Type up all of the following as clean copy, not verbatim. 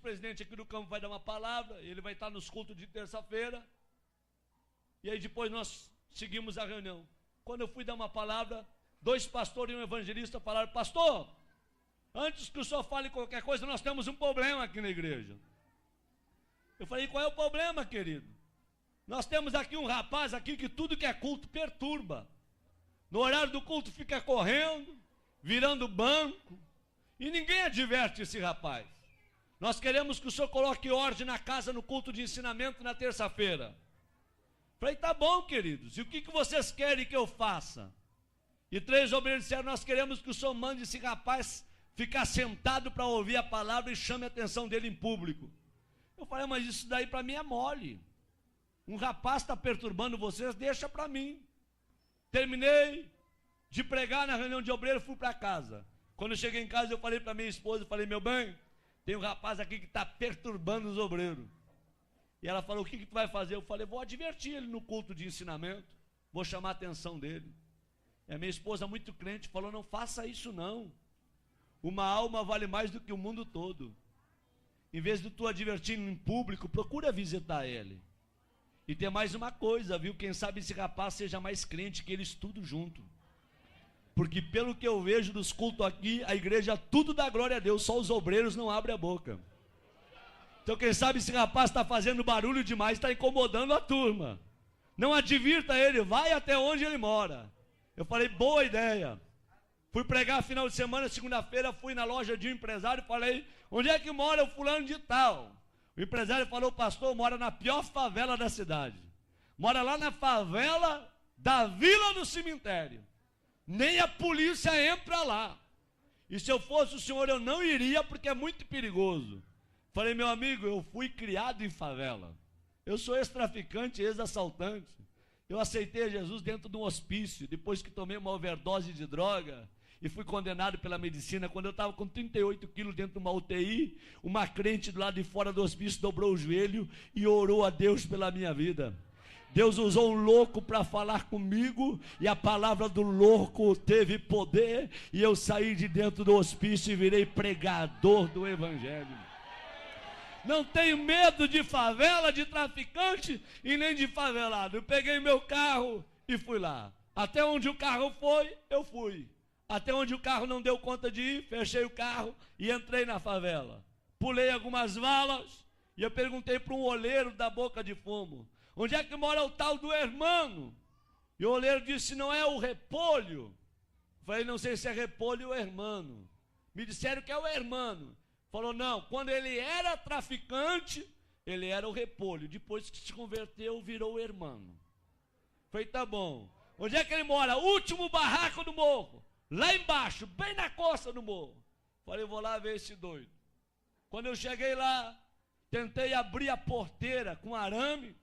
presidente aqui do campo vai dar uma palavra, ele vai estar nos cultos de terça-feira, e aí depois nós seguimos a reunião. Quando eu fui dar uma palavra, 2 pastores e um evangelista falaram: pastor, antes que o senhor fale qualquer coisa, nós temos um problema aqui na igreja. Eu falei: qual é o problema, querido? Nós temos aqui um rapaz aqui que tudo que é culto perturba. No horário do culto fica correndo, virando banco, e ninguém adverte esse rapaz. Nós queremos que o senhor coloque ordem na casa no culto de ensinamento na terça-feira. Falei: tá bom, queridos, e o que vocês querem que eu faça? E 3 obreiros disseram: nós queremos que o senhor mande esse rapaz ficar sentado para ouvir a palavra e chame a atenção dele em público. Eu falei: mas isso daí para mim é mole. Um rapaz está perturbando vocês, deixa para mim. Terminei de pregar na reunião de obreiro, fui para casa. Quando eu cheguei em casa, eu falei para minha esposa, eu falei: meu bem, tem um rapaz aqui que está perturbando os obreiros. E ela falou: o que tu vai fazer? Eu falei: vou advertir ele no culto de ensinamento, vou chamar a atenção dele. E a minha esposa, muito crente, falou: não faça isso não. Uma alma vale mais do que o mundo todo. Em vez de tu advertir em público, procura visitar ele. E tem mais uma coisa, viu? Quem sabe esse rapaz seja mais crente que eles tudo junto. Porque pelo que eu vejo dos cultos aqui, a igreja tudo dá glória a Deus, só os obreiros não abrem a boca. Então quem sabe esse rapaz está fazendo barulho demais, está incomodando a turma. Não advirta ele, vai até onde ele mora. Eu falei: boa ideia. Fui pregar final de semana, segunda-feira, fui na loja de um empresário e falei: onde é que mora o fulano de tal? O empresário falou: pastor, mora na pior favela da cidade. Mora lá na favela da Vila do Cemitério. Nem a polícia entra lá. E se eu fosse o senhor, eu não iria, porque é muito perigoso. Falei: meu amigo, eu fui criado em favela. Eu sou ex-traficante, ex-assaltante. Eu aceitei Jesus dentro de um hospício, depois que tomei uma overdose de droga e fui condenado pela medicina. Quando eu estava com 38 quilos dentro de uma UTI, uma crente do lado de fora do hospício dobrou o joelho e orou a Deus pela minha vida. Deus usou um louco para falar comigo, e a palavra do louco teve poder, e eu saí de dentro do hospício e virei pregador do evangelho. Não tenho medo de favela, de traficante e nem de favelado. Eu peguei meu carro e fui lá. Até onde o carro foi, eu fui. Até onde o carro não deu conta de ir, fechei o carro e entrei na favela. Pulei algumas valas e eu perguntei para um oleiro da Boca de Fumo: onde é que mora o tal do hermano? E o oleiro disse: não é o Repolho? Falei: não sei se é Repolho ou hermano. Me disseram que é o hermano. Falou: não, quando ele era traficante, ele era o Repolho. Depois que se converteu, virou o hermano. Falei: tá bom. Onde é que ele mora? Último barraco do morro. Lá embaixo, bem na costa do morro. Falei: vou lá ver esse doido. Quando eu cheguei lá, tentei abrir a porteira com arame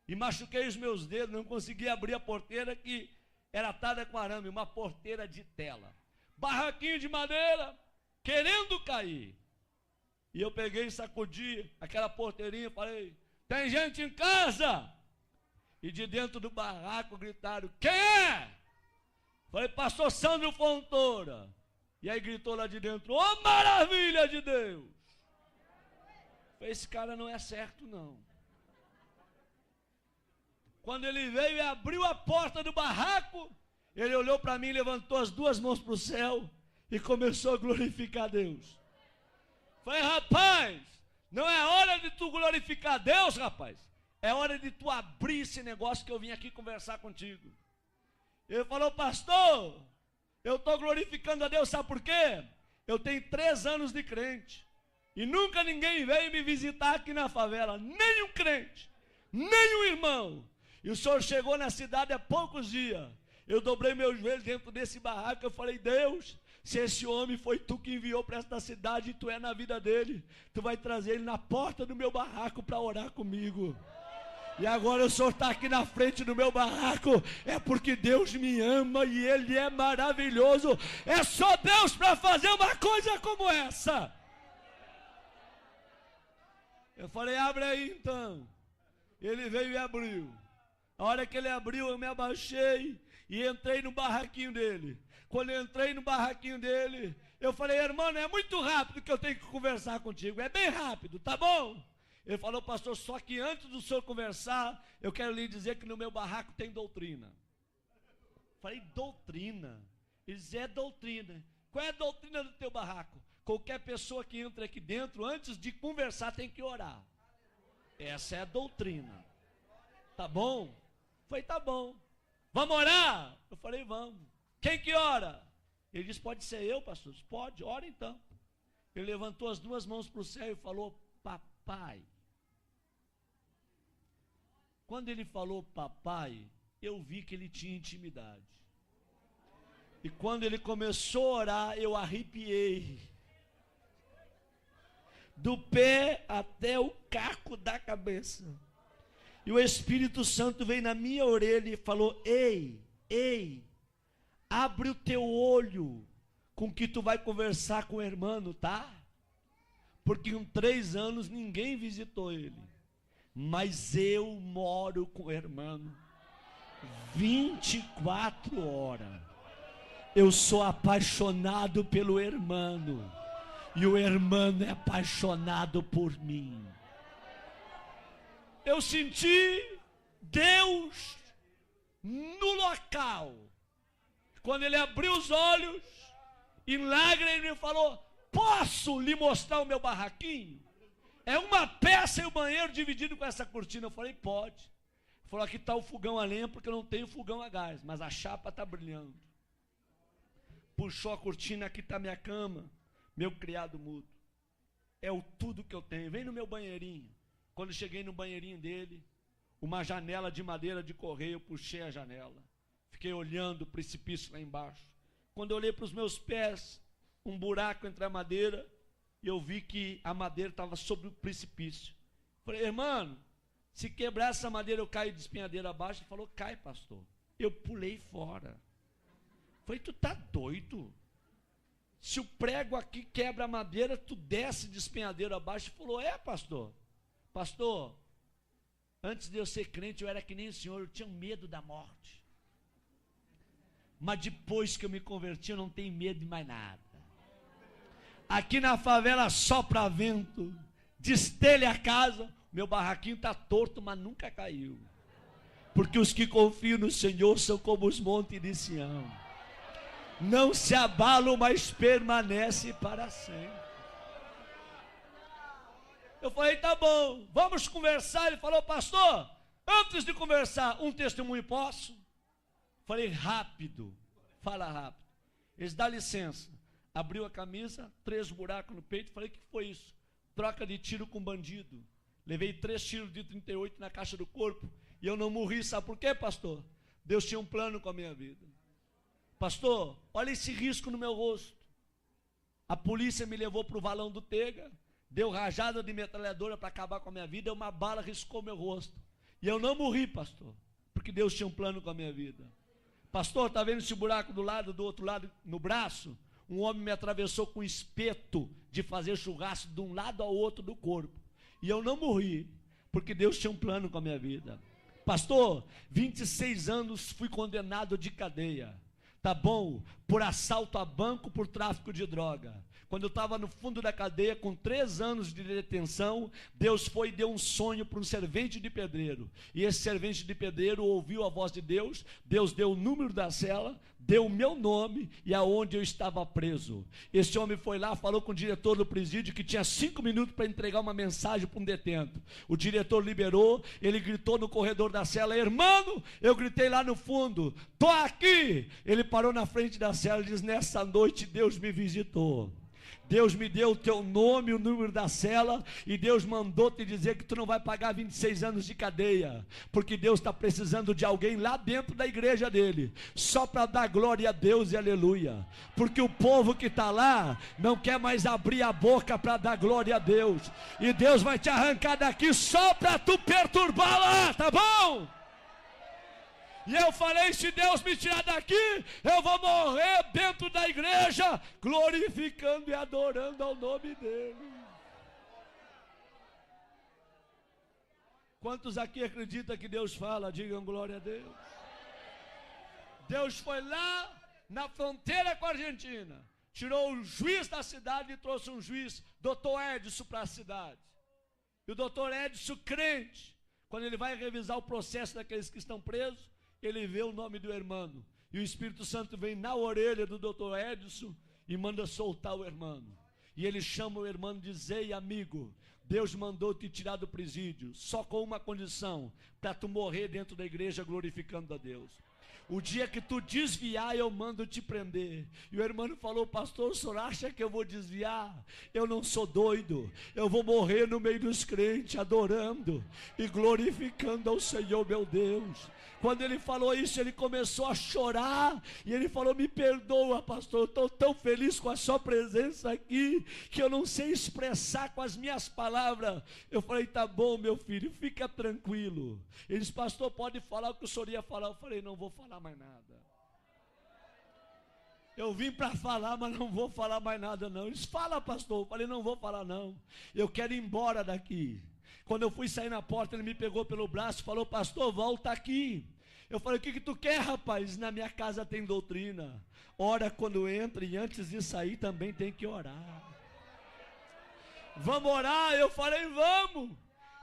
e machuquei os meus dedos. Não consegui abrir a porteira, que era atada com arame, uma porteira de tela. Barraquinho de madeira, querendo cair. E eu peguei e sacudi aquela porteirinha e falei: tem gente em casa? E de dentro do barraco gritaram: quem é? Falei: pastor Sandro Fontoura. E aí gritou lá de dentro: ô maravilha de Deus! Falei: esse cara não é certo não. Quando ele veio e abriu a porta do barraco, ele olhou para mim, levantou as 2 mãos para o céu e começou a glorificar a Deus. Falei: rapaz, não é hora de tu glorificar Deus, rapaz. É hora de tu abrir esse negócio que eu vim aqui conversar contigo. Ele falou: pastor, eu estou glorificando a Deus, sabe por quê? Eu tenho 3 anos de crente e nunca ninguém veio me visitar aqui na favela, nem um crente, nem um irmão. E o senhor chegou na cidade há poucos dias. Eu dobrei meus joelhos dentro desse barraco. Eu falei: Deus, se esse homem foi tu que enviou para esta cidade e tu é na vida dele, tu vai trazer ele na porta do meu barraco para orar comigo. E agora o senhor está aqui na frente do meu barraco, é porque Deus me ama e Ele é maravilhoso. É só Deus para fazer uma coisa como essa. Eu falei: abre aí então. Ele veio e abriu. A hora que ele abriu, eu me abaixei e entrei no barraquinho dele. Quando eu entrei no barraquinho dele, Eu falei, irmão, é muito rápido que eu tenho que conversar contigo. É bem rápido, tá bom? Ele falou, pastor, só que antes do senhor conversar, eu quero lhe dizer que no meu barraco tem doutrina. Falei, doutrina? Ele disse, é doutrina. Qual é a doutrina do teu barraco? Qualquer pessoa que entra aqui dentro, antes de conversar, tem que orar. Essa é a doutrina. Tá bom? Falei, tá bom. Vamos orar? Eu falei, vamos. Quem que ora? Ele disse, pode ser eu, pastor? Pode, ora então. Ele levantou as duas mãos para o céu e falou, papai. Quando ele falou papai, eu vi que ele tinha intimidade. E quando ele começou a orar, eu arrepiei. Do pé até o caco da cabeça. E o Espírito Santo veio na minha orelha e falou, ei, abre o teu olho com que tu vai conversar com o irmão, tá? Porque em 3 anos ninguém visitou ele. Mas eu moro com o irmão 24 horas. Eu sou apaixonado pelo irmão. E o irmão é apaixonado por mim. Eu senti Deus no local. Quando ele abriu os olhos, em lágrimas, ele me falou, posso lhe mostrar o meu barraquinho? É uma peça e o banheiro dividido com essa cortina. Eu falei, pode. Ele falou, aqui está o fogão a lenha, porque eu não tenho fogão a gás, mas a chapa está brilhando. Puxou a cortina, aqui está minha cama, meu criado mudo. É o tudo que eu tenho. Vem no meu banheirinho. Quando cheguei no banheirinho dele, uma janela de madeira de correio, eu puxei a janela. Fiquei olhando o precipício lá embaixo. Quando eu olhei para os meus pés, um buraco entre a madeira, e eu vi que a madeira estava sobre o precipício. Falei, irmão, se quebrar essa madeira eu caio de espinhadeira abaixo. Ele falou, cai, pastor. Eu pulei fora. Falei, tu tá doido? Se o prego aqui quebra a madeira, tu desce de espinhadeira abaixo. Ele falou, é, pastor. Pastor, antes de eu ser crente, eu era que nem o senhor, eu tinha medo da morte. Mas depois que eu me converti, eu não tenho medo de mais nada. Aqui na favela sopra vento, destelha a casa, meu barraquinho está torto, mas nunca caiu. Porque os que confiam no Senhor são como os montes de Sião. Não se abalam, mas permanecem para sempre. Eu falei, tá bom, vamos conversar. Ele falou, pastor, antes de conversar, um testemunho posso? Falei, rápido, fala rápido. Eles dão licença. Abriu a camisa, 3 buracos no peito. Falei, o que foi isso? Troca de tiro com bandido. Levei 3 tiros de 38 na caixa do corpo. E eu não morri, sabe por quê, pastor? Deus tinha um plano com a minha vida. Pastor, olha esse risco no meu rosto. A polícia me levou para o valão do Tega. Deu rajada de metralhadora para acabar com a minha vida. E uma bala riscou meu rosto. E eu não morri, pastor. Porque Deus tinha um plano com a minha vida. Pastor, está vendo esse buraco do outro lado, no braço? Um homem me atravessou com espeto de fazer churrasco de um lado ao outro do corpo. E eu não morri, porque Deus tinha um plano com a minha vida. Pastor, 26 anos fui condenado de cadeia. Tá bom? Por assalto a banco, por tráfico de droga. Quando eu estava no fundo da cadeia, com 3 anos de detenção, Deus foi e deu um sonho para um servente de pedreiro. E esse servente de pedreiro ouviu a voz de Deus. Deus deu o número da cela, deu o meu nome e aonde eu estava preso. Esse homem foi lá, falou com o diretor do presídio que tinha 5 minutos para entregar uma mensagem para um detento. O diretor liberou, ele gritou no corredor da cela, irmão, eu gritei lá no fundo, tô aqui. Ele parou na frente da cela e diz, nessa noite Deus me visitou. Deus me deu o teu nome, o número da cela, e Deus mandou te dizer que tu não vai pagar 26 anos de cadeia, porque Deus está precisando de alguém lá dentro da igreja dele, só para dar glória a Deus e aleluia, porque o povo que está lá, não quer mais abrir a boca para dar glória a Deus, e Deus vai te arrancar daqui só para tu perturbar lá, tá bom? E eu falei, se Deus me tirar daqui, eu vou morrer dentro da igreja, glorificando e adorando ao nome dele. Quantos aqui acreditam que Deus fala? Digam glória a Deus. Deus foi lá na fronteira com a Argentina, tirou o juiz da cidade e trouxe um juiz, doutor Edson, para a cidade. E o doutor Edson, crente, quando ele vai revisar o processo daqueles que estão presos, ele vê o nome do irmão. E o Espírito Santo vem na orelha do doutor Edson e manda soltar o irmão. E ele chama o irmão e diz: ei, amigo, Deus mandou te tirar do presídio, só com uma condição, para tu morrer dentro da igreja glorificando a Deus. O dia que tu desviar, eu mando te prender. E o irmão falou: pastor, o senhor acha que eu vou desviar? Eu não sou doido, eu vou morrer no meio dos crentes, adorando e glorificando ao Senhor meu Deus. Quando ele falou isso, ele começou a chorar, e ele falou: me perdoa, pastor, eu estou tão feliz com a sua presença aqui, que eu não sei expressar com as minhas palavras. Eu falei: tá bom, meu filho, fica tranquilo. Ele disse: pastor, pode falar o que o senhor ia falar. Eu falei: não vou falar mais nada. Eu vim para falar, mas não vou falar mais nada não. Ele disse: fala, pastor. Eu falei: não vou falar não, eu quero ir embora daqui. Quando eu fui sair na porta, ele me pegou pelo braço e falou: pastor, volta aqui. Eu falei: o que tu quer, rapaz? Na minha casa tem doutrina, ora quando entra, e antes de sair também tem que orar. Vamos orar? Eu falei: vamos.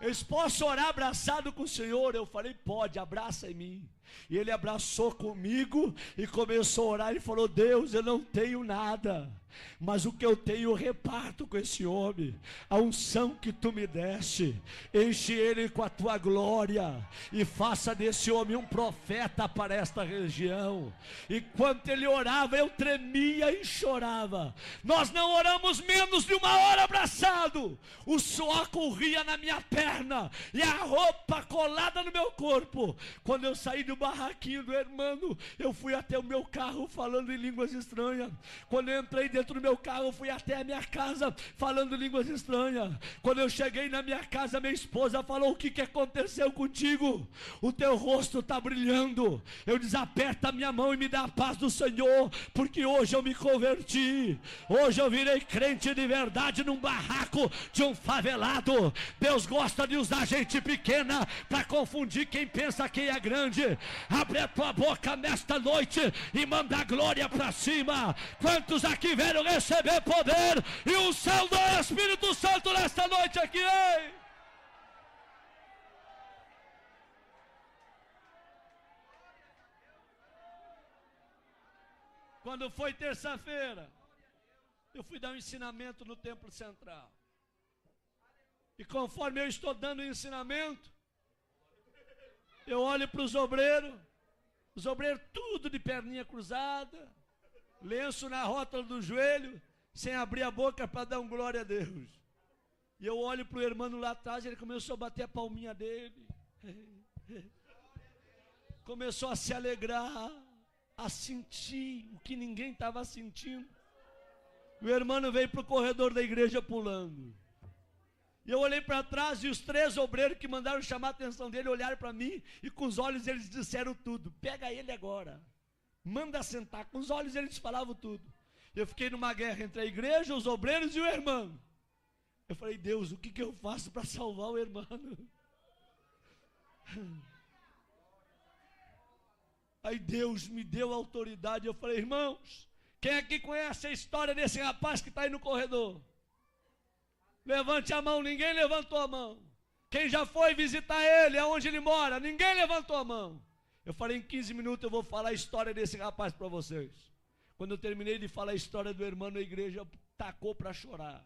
Eu disse: posso orar abraçado com o Senhor? Eu falei: pode, abraça em mim. E ele abraçou comigo e começou a orar e falou: Deus, eu não tenho nada, mas o que eu tenho eu reparto com esse homem. A unção que tu me deste, enche ele com a tua glória e faça desse homem um profeta para esta região. Enquanto ele orava, eu tremia e chorava. Nós não oramos menos de uma hora abraçado. O suor corria na minha perna e a roupa colada no meu corpo. Quando eu saí do barraquinho do irmão, eu fui até o meu carro falando em línguas estranhas. Quando eu entrei dentro do meu carro, eu fui até a minha casa falando línguas estranhas. Quando eu cheguei na minha casa, minha esposa falou: o que aconteceu contigo? O teu rosto está brilhando. Eu disse: aperta a minha mão e me dá a paz do Senhor, porque hoje eu me converti. Hoje eu virei crente de verdade num barraco de um favelado. Deus gosta de usar gente pequena para confundir quem pensa que é grande. Abre a tua boca nesta noite e manda a glória para cima. Quantos aqui vieram receber poder e o céu do Espírito Santo nesta noite aqui, hein? Quando foi terça-feira, eu fui dar um ensinamento no Templo Central. E conforme eu estou dando o ensinamento, eu olho para os obreiros tudo de perninha cruzada, lenço na rótula do joelho, sem abrir a boca para dar um glória a Deus. E eu olho para o irmão lá atrás, ele começou a bater a palminha dele, começou a se alegrar, a sentir o que ninguém estava sentindo. O irmão veio para o corredor da igreja pulando. E eu olhei para trás e os 3 obreiros que mandaram chamar a atenção dele olharam para mim e com os olhos eles disseram tudo: pega ele agora, manda sentar. Com os olhos eles falavam tudo. Eu fiquei numa guerra entre a igreja, os obreiros e o irmão. Eu falei: Deus, o que eu faço para salvar o irmão? Aí Deus me deu autoridade. Eu falei: irmãos, quem aqui conhece a história desse rapaz que está aí no corredor? Levante a mão. Ninguém levantou a mão. Quem já foi visitar ele, aonde ele mora? Ninguém levantou a mão. Eu falei: em 15 minutos eu vou falar a história desse rapaz para vocês. Quando eu terminei de falar a história do irmão, a igreja tacou para chorar.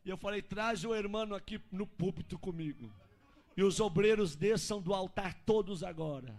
E eu falei: traz o irmão aqui no púlpito comigo. E os obreiros desçam do altar todos agora.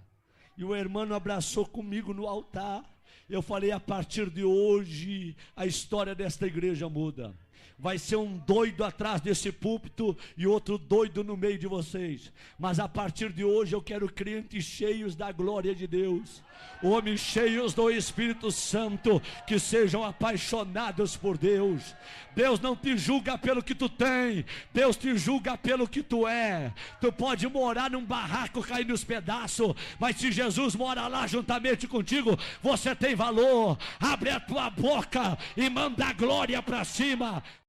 E o irmão abraçou comigo no altar. Eu falei: a partir de hoje a história desta igreja muda. Vai ser um doido atrás desse púlpito e outro doido no meio de vocês. Mas a partir de hoje eu quero crentes cheios da glória de Deus, homens cheios do Espírito Santo, que sejam apaixonados por Deus. Deus não te julga pelo que tu tem, Deus te julga pelo que tu é. Tu pode morar num barraco, cair nos pedaços, mas se Jesus mora lá juntamente contigo, você tem valor. Abre a tua boca e manda a glória para cima.